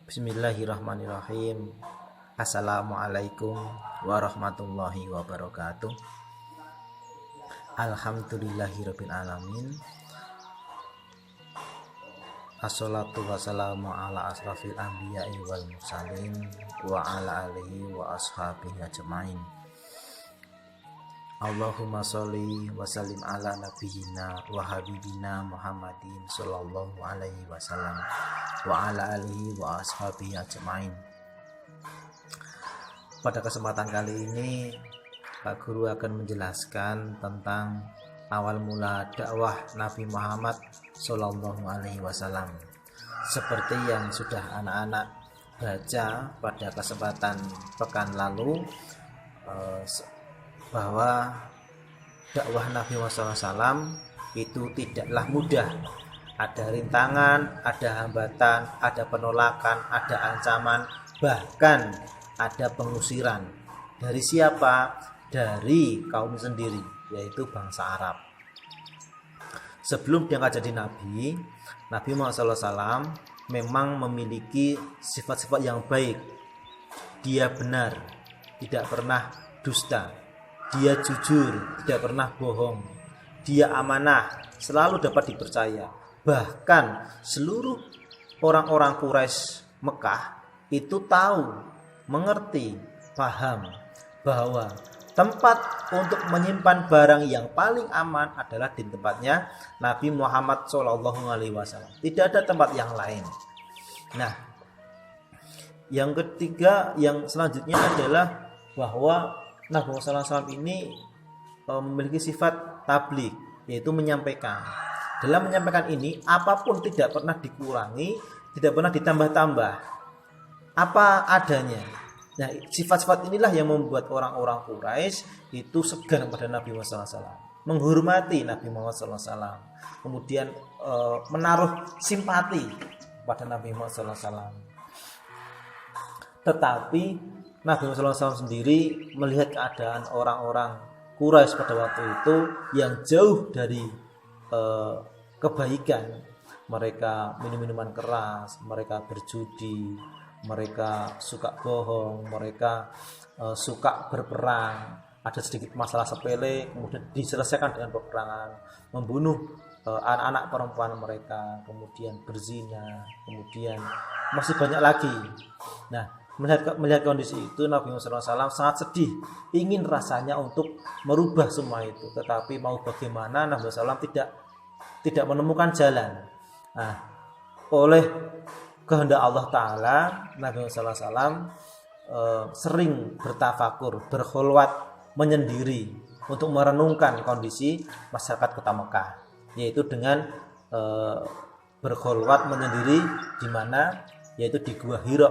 Bismillahirrahmanirrahim. Assalamualaikum warahmatullahi wabarakatuh. Alhamdulillahirabbil alamin. Assalatu wassalamu ala asrafil anbiya'i wal mursalin wa ala alihi wa ashabihi ajmain. Allahumma sholli wa sallim ala nabiyyina wa habibina Muhammadin sallallahu alaihi wasallam wa ala alihi wa ashabihi ajmain. Pada kesempatan kali ini Pak Guru akan menjelaskan tentang awal mula dakwah Nabi Muhammad sallallahu alaihi wasallam. Seperti yang sudah anak-anak baca pada kesempatan pekan lalu, bahwa dakwah Nabi Muhammad SAW itu tidaklah mudah. Ada rintangan, ada hambatan, ada penolakan, ada ancaman, bahkan ada pengusiran. Dari siapa? Dari kaum sendiri, yaitu bangsa Arab. Sebelum diangkat jadi Nabi Muhammad SAW memang memiliki sifat-sifat yang baik. Dia benar, tidak pernah dusta. Dia jujur, tidak pernah bohong. Dia amanah, selalu dapat dipercaya. Bahkan seluruh orang-orang Quraisy Mekah itu tahu, mengerti, paham bahwa tempat untuk menyimpan barang yang paling aman adalah di tempatnya Nabi Muhammad SAW. Tidak ada tempat yang lain. Nah, yang ketiga, yang selanjutnya adalah bahwa Nabi Muhammad SAW ini memiliki sifat tabligh, yaitu menyampaikan. Dalam menyampaikan ini, apapun tidak pernah dikurangi, tidak pernah ditambah-tambah, apa adanya. Nah, sifat-sifat inilah yang membuat orang-orang Quraisy itu segan pada Nabi Muhammad SAW, menghormati Nabi Muhammad SAW, kemudian menaruh simpati pada Nabi Muhammad SAW. Tetapi Nabi Muhammad SAW sendiri melihat keadaan orang-orang Quraisy pada waktu itu yang jauh dari kebaikan. Mereka minum minuman keras, mereka berjudi, mereka suka bohong, mereka suka berperang. Ada sedikit masalah sepele kemudian diselesaikan dengan peperangan, membunuh anak-anak perempuan mereka, kemudian berzina, kemudian masih banyak lagi. Nah, melihat kondisi itu, Nabi Muhammad SAW sangat sedih, ingin rasanya untuk merubah semua itu, tetapi mau bagaimana Nabi Muhammad SAW tidak menemukan jalan. Nah, oleh kehendak Allah Ta'ala, Nabi Muhammad SAW sering bertafakur, berkhulwat menyendiri untuk merenungkan kondisi masyarakat kota Mekah, yaitu dengan berkhulwat menyendiri di mana, yaitu di Gua Hira,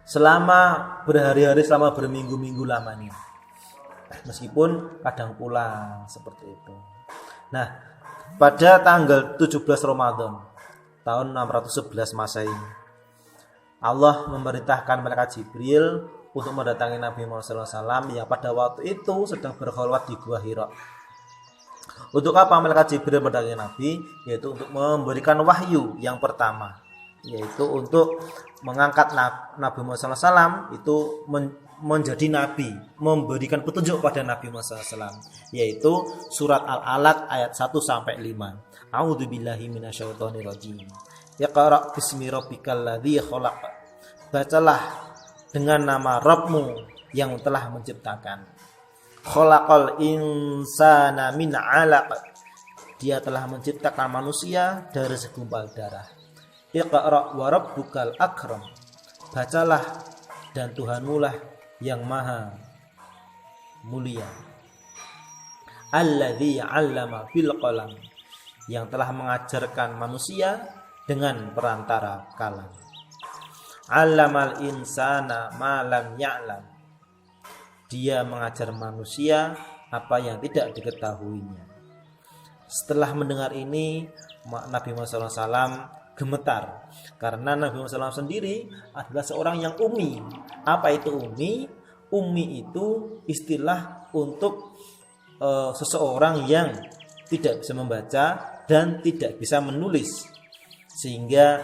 selama berhari-hari, selama berminggu-minggu lamanya, meskipun kadang pulang seperti itu. Nah, pada tanggal 17 Ramadan tahun 611 Masehi, Allah memerintahkan malaikat Jibril untuk mendatangi Nabi Muhammad SAW yang pada waktu itu sedang berkhulwat di Gua Hira. Untuk apa malaikat Jibril mendatangi Nabi? Yaitu untuk memberikan wahyu yang pertama, yaitu untuk mengangkat Nabi Muhammad SAW itu menjadi nabi, memberikan petunjuk pada Nabi Muhammad SAW, yaitu surat Al-Alaq ayat 1-5. A'udzubillahi minasyaitonirrajim. Iqra bismi rabbikal ladzi khalaq. Bacalah dengan nama Rabbmu yang telah menciptakan. Khalaqal insana min 'alaq. Dia telah menciptakan manusia dari segumpal darah. Iqra wa rabbukal akram. Bacalah dan Tuhanmu lah yang maha mulia. Alladzi 'allama bil qalam. Yang telah mengajarkan manusia dengan perantara kalam. 'Allamal insana ma lam ya'lam. Dia mengajar manusia apa yang tidak diketahuinya. Setelah mendengar ini, Nabi Muhammad SAW gemetar, karena Nabi Muhammad SAW sendiri adalah seorang yang ummi. Apa itu ummi? Ummi itu istilah untuk seseorang yang tidak bisa membaca dan tidak bisa menulis, sehingga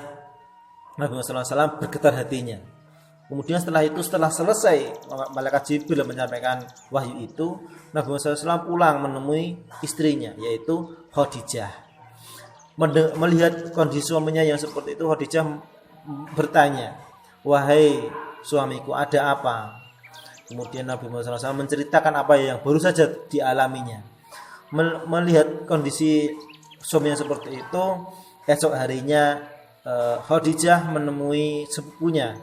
Nabi Muhammad SAW bergetar hatinya. Kemudian setelah selesai malaikat Jibril menyampaikan wahyu itu, Nabi Muhammad SAW pulang menemui istrinya, yaitu Khadijah. Melihat kondisi suaminya yang seperti itu, Khadijah bertanya, "Wahai suamiku, ada apa?" Kemudian Nabi Muhammad SAW menceritakan apa yang baru saja dialaminya. Melihat kondisi suaminya seperti itu, esok harinya Khadijah menemui sepupunya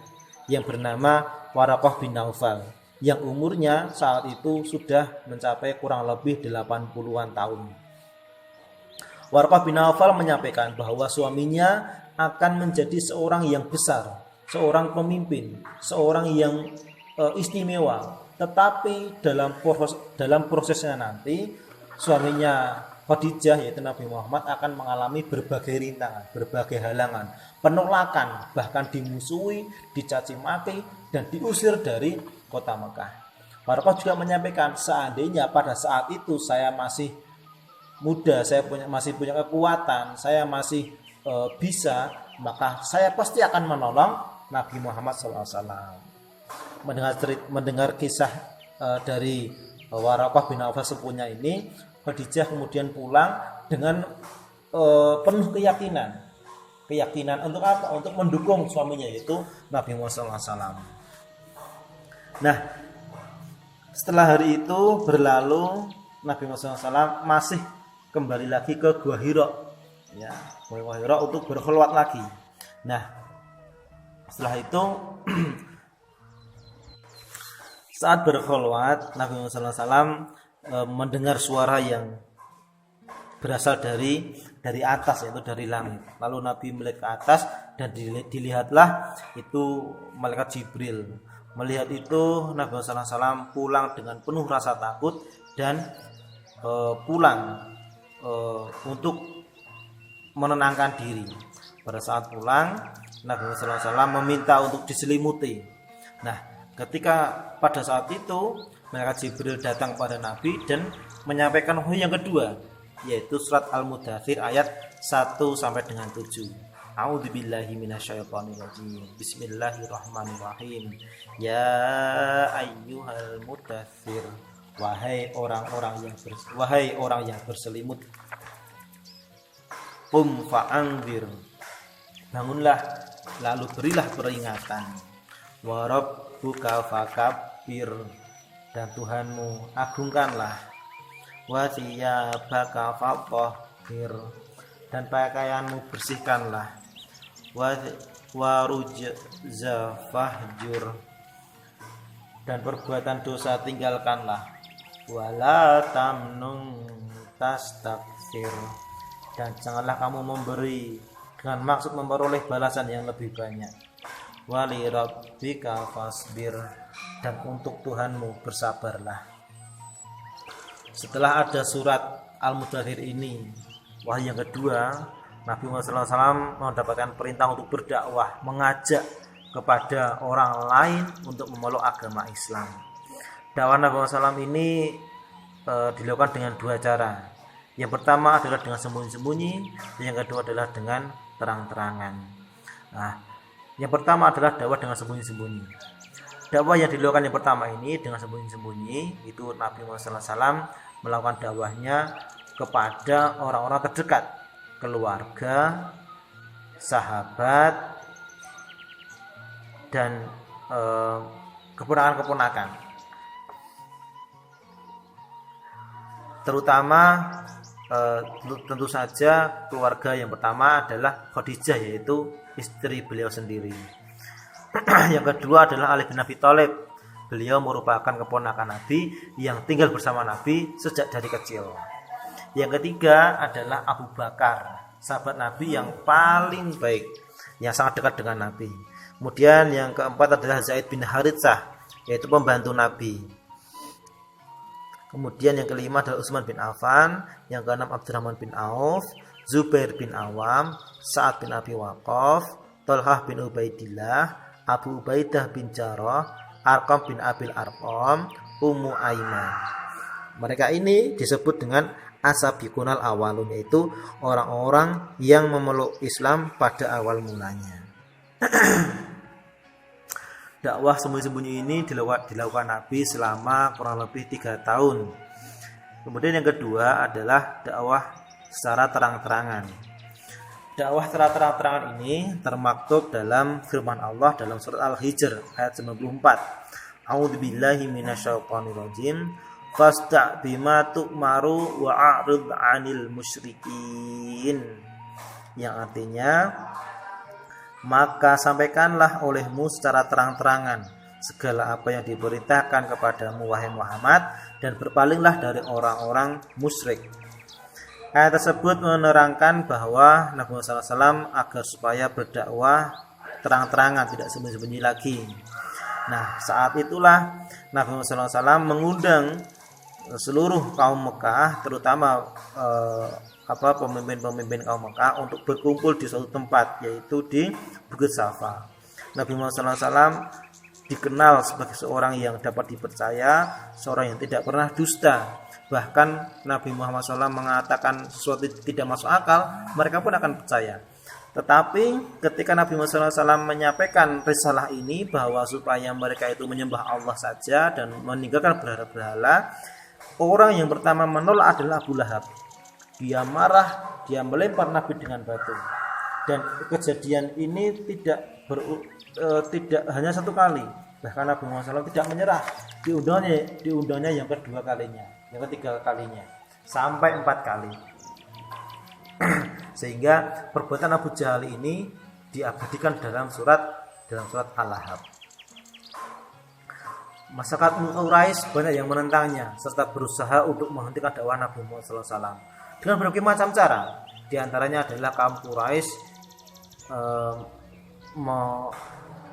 yang bernama Waraqah bin Naufal, yang umurnya saat itu sudah mencapai kurang lebih 80-an tahun. Waraqah bin Naufal menyampaikan bahwa suaminya akan menjadi seorang yang besar, seorang pemimpin, seorang yang istimewa. Tetapi dalam prosesnya nanti suaminya Khadijah, yaitu Nabi Muhammad, akan mengalami berbagai rintangan, berbagai halangan, penolakan, bahkan dimusuhi, dicaci maki, dan diusir dari kota Mekah. Waraqah juga menyampaikan, seandainya pada saat itu saya masih muda, saya masih punya kekuatan, saya masih bisa, maka saya pasti akan menolong Nabi Muhammad SAW. Mendengar kisah dari Waraqah bin Naufal sepupunya ini, Khadijah kemudian pulang dengan penuh keyakinan untuk apa? Untuk mendukung suaminya, yaitu Nabi Muhammad SAW. Nah, setelah hari itu berlalu, Nabi Muhammad SAW masih kembali lagi ke Gua Hira, ya, Gua Hira untuk berkhulwat lagi. Nah, setelah itu saat berkhulwat, Nabi Muhammad SAW mendengar suara yang berasal dari atas, yaitu dari langit. Lalu Nabi melihat ke atas dan dilihatlah itu malaikat Jibril. Melihat itu, Nabi Muhammad SAW pulang dengan penuh rasa takut dan pulang untuk menenangkan diri. Pada saat pulang, Nabi Muhammad SAW meminta untuk diselimuti. Nah, ketika pada saat itu malaikat Jibril datang pada Nabi dan menyampaikan wahyu yang kedua, yaitu surat Al-Mudaththir ayat 1 sampai dengan 7. A'udzubillahi minasyaitonirrajim. Bismillahirrahmanirrahim. Ya ayyuhal mudaththir, wahai orang yang berselimut. Qum fa'anzir, bangunlah lalu berilah peringatan. Wa rabbuka fakabbir, dan Tuhanmu agungkanlah. Wa thiyabaka fatahhir, dan pakaianmu bersihkanlah. Wa rujza fahjur, dan perbuatan dosa tinggalkanlah. Wala tamnun tastakthir, dan janganlah kamu memberi dengan maksud memperoleh balasan yang lebih banyak. Wali rabbika fasbir, dan untuk Tuhanmu bersabarlah. Setelah ada surat Al-Mudaththir ini, wahyu yang kedua, Nabi Muhammad SAW mendapatkan perintah untuk berdakwah, mengajak kepada orang lain untuk memeluk agama Islam. Dakwah Nabi Muhammad SAW ini dilakukan dengan dua cara. Yang pertama adalah dengan sembunyi-sembunyi, yang kedua adalah dengan terang-terangan. Nah, yang pertama adalah dakwah dengan sembunyi-sembunyi. Dakwah yang dilakukan yang pertama ini dengan sembunyi-sembunyi, itu Nabi Muhammad SAW melakukan dakwahnya kepada orang-orang terdekat, keluarga, sahabat, dan keponakan-keponakan. Terutama tentu saja keluarga yang pertama adalah Khadijah, yaitu istri beliau sendiri. Yang kedua adalah Ali bin Abi Thalib. Beliau merupakan keponakan Nabi yang tinggal bersama Nabi sejak dari kecil. Yang ketiga adalah Abu Bakar, sahabat Nabi yang paling baik, yang sangat dekat dengan Nabi. Kemudian yang keempat adalah Zaid bin Haritsah, yaitu pembantu Nabi. Kemudian yang kelima adalah Utsman bin Affan, yang keenam Abdurrahman bin Auf, Zubair bin Awam, Sa'ad bin Abi Waqqas, Thalhah bin Ubaidillah, Abu Ubaidah bin Jarrah, Arqam bin Abil Arqam, Ummu Aiman. Mereka ini disebut dengan as-sabiqunal awwalun, yaitu orang-orang yang memeluk Islam pada awal mulanya. Dakwah sembunyi-sembunyi ini dilakukan Nabi selama kurang lebih 3 tahun. Kemudian yang kedua adalah dakwah secara terang-terangan. Dakwah secara terang-terangan ini termaktub dalam firman Allah dalam surat Al-Hijr ayat 94. A'udzubillahi minasyaitonirrajim. Fasta' bima tu'maru wa a'rid 'anil musyrikin. Yang artinya, maka sampaikanlah olehmu secara terang-terangan segala apa yang diperintahkan kepadamu wahai Muhammad, dan berpalinglah dari orang-orang musyrik. Ayat tersebut menerangkan bahwa Nabi Muhammad SAW agar supaya berdakwah terang-terangan, tidak sembunyi-sembunyi lagi. Nah, saat itulah Nabi Muhammad SAW mengundang seluruh kaum Mekah, terutama pemimpin-pemimpin kaum Mekah untuk berkumpul di suatu tempat, yaitu di Bukit Safa. Nabi Muhammad SAW dikenal sebagai seorang yang dapat dipercaya, seorang yang tidak pernah dusta. Bahkan Nabi Muhammad SAW mengatakan sesuatu tidak masuk akal, mereka pun akan percaya. Tetapi ketika Nabi Muhammad SAW menyampaikan risalah ini, bahwa supaya mereka itu menyembah Allah saja dan meninggalkan berhala-berhala, orang yang pertama menolak adalah Abu Lahab. Dia marah, dia melempar Nabi dengan batu. Dan kejadian ini tidak hanya satu kali. Bahkan Nabi Muhammad SAW tidak menyerah. Diundangnya yang kedua kalinya, yang ketiga kalinya, sampai 4 kali. Sehingga perbuatan Abu Jahal ini diabadikan dalam surat Al-Lahab. Masyarakat Quraisy banyak yang menentangnya serta berusaha untuk menghentikan dakwah Nabi Muhammad SAW dengan berbagai macam cara. Di antaranya adalah kaum Quraisy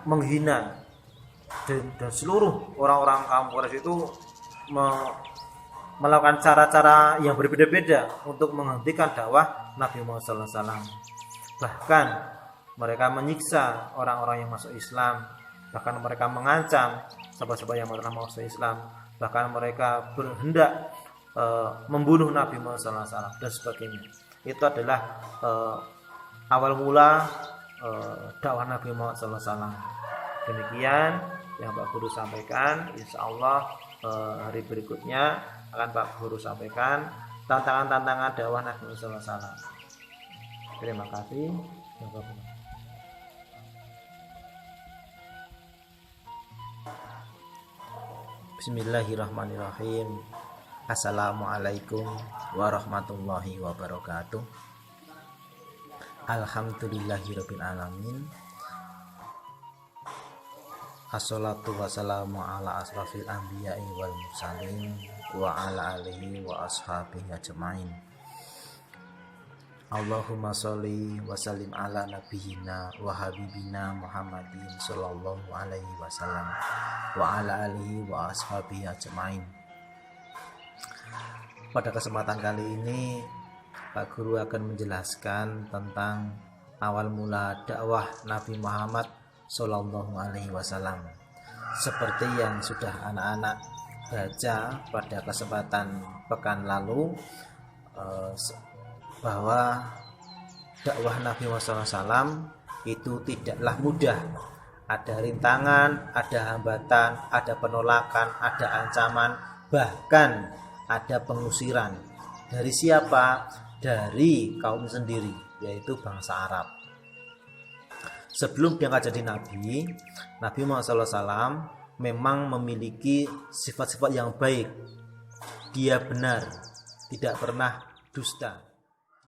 menghina, dan seluruh orang-orang kaum Quraisy itu melakukan cara-cara yang berbeda-beda untuk menghentikan dakwah Nabi Muhammad SAW. Bahkan mereka menyiksa orang-orang yang masuk Islam, bahkan mereka mengancam sahabat-sahabat yang masuk Islam, bahkan mereka berhendak membunuh Nabi Muhammad SAW dan sebagainya. Itu adalah awal mula dakwah Nabi Muhammad SAW. Demikian yang Pak Guru sampaikan. Insya Allah hari berikutnya akan Pak Guru sampaikan tantangan-tantangan dakwah Nabi Muhammad SAW. Terima kasih. Bismillahirrahmanirrahim. Assalamualaikum warahmatullahi wabarakatuh. Alhamdulillahirabbil alamin. Assalatu wassalamu ala asrafil anbiya'i wal mursalin wa ala alihi wa ashabihi ajmain. Allahumma sholli wa sallim ala nabiyyina wa habibina Muhammadin sallallahu alaihi wasallam wa ala alihi wa ashabihi ajmain. Pada kesempatan kali ini Pak Guru akan menjelaskan tentang awal mula dakwah Nabi Muhammad sallallahu alaihi wasallam. Seperti yang sudah anak-anak baca pada kesempatan pekan lalu, bahwa dakwah Nabi Muhammad SAW itu tidaklah mudah. Ada rintangan, ada hambatan, ada penolakan, ada ancaman, bahkan ada pengusiran. Dari siapa? Dari kaum sendiri, yaitu bangsa Arab. Sebelum diangkat jadi Nabi Muhammad SAW memang memiliki sifat-sifat yang baik. Dia benar, tidak pernah dusta.